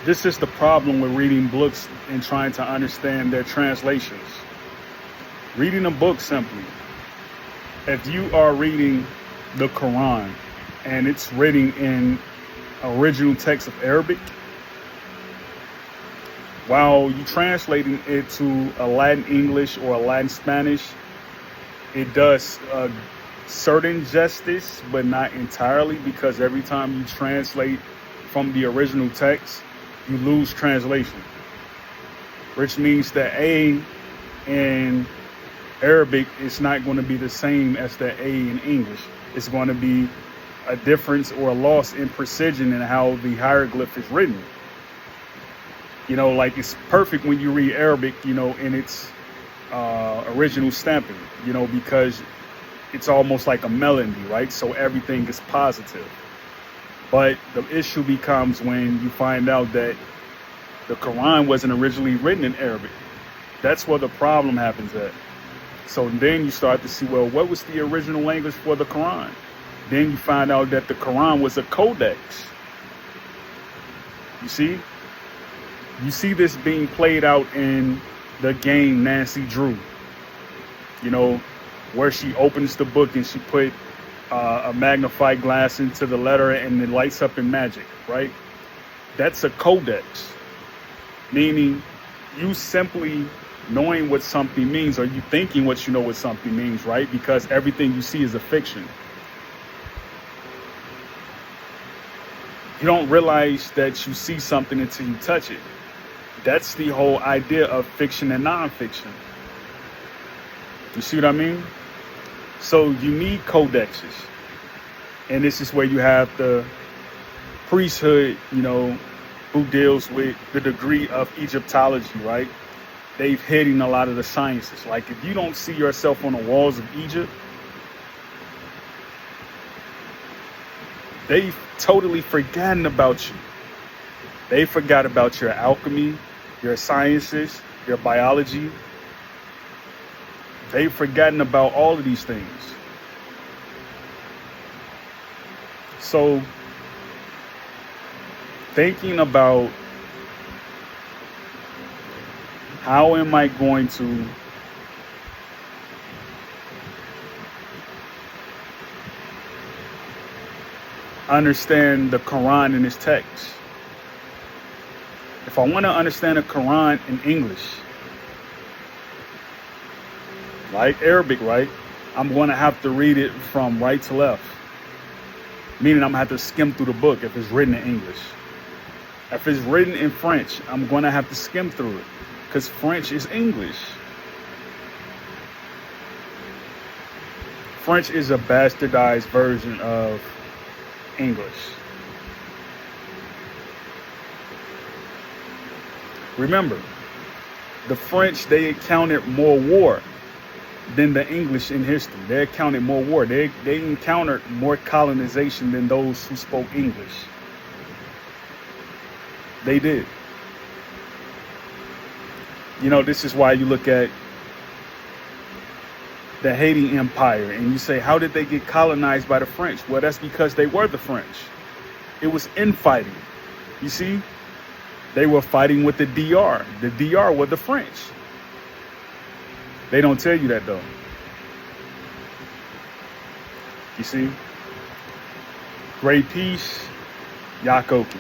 This is the problem with reading books and trying to understand their translations. Reading a book simply. If you are reading the Quran and it's written in original text of Arabic, while you translating it to a Latin English or a Latin Spanish, it does certain justice, but not entirely, because every time you translate from the original text, you lose translation, which means the A in Arabic is not going to be the same as the A in English. It's going to be a difference or a loss in precision in how the hieroglyph is written. You know, like it's perfect when you read Arabic, you know, in its original stamping, you know, because it's almost like a melody, right? So everything is positive. But the issue becomes when you find out that the Quran wasn't originally written in Arabic. That's where the problem happens at. So then you start to see, well, what was the original language for the Quran? Then you find out that the Quran was a codex. You see this being played out in the game Nancy Drew, you know, where she opens the book and she put a magnifying glass into the letter and it lights up in magic, right? That's a codex, meaning you simply knowing what something means, or you thinking what you know what something means, right? Because everything you see is a fiction. You don't realize that you see something until you touch it. That's the whole idea of fiction and nonfiction. You see what I mean? So you need codexes. And this is where you have the priesthood, you know, who deals with the degree of Egyptology, right? They've hidden a lot of the sciences. Like if you don't see yourself on the walls of Egypt, they've totally forgotten about you. They forgot about your alchemy, your sciences, your biology. They've forgotten about all of these things. So thinking about how am I going to understand the Quran in its text? If I want to understand the Quran in English, like Arabic, right, I'm going to have to read it from right to left. Meaning I'm going to have to skim through the book if it's written in English. If it's written in French, I'm going to have to skim through it because French is English. French is a bastardized version of English. Remember, the French, they encountered more war than the English in history. They encountered more war. They encountered more colonization than those who spoke English. They did. You know, this is why you look at the Haiti Empire and you say, how did they get colonized by the French? Well, that's because they were the French. It was infighting. You see, they were fighting with the DR. The DR were the French. They don't tell you that though. You see? Great peace, Yakoki.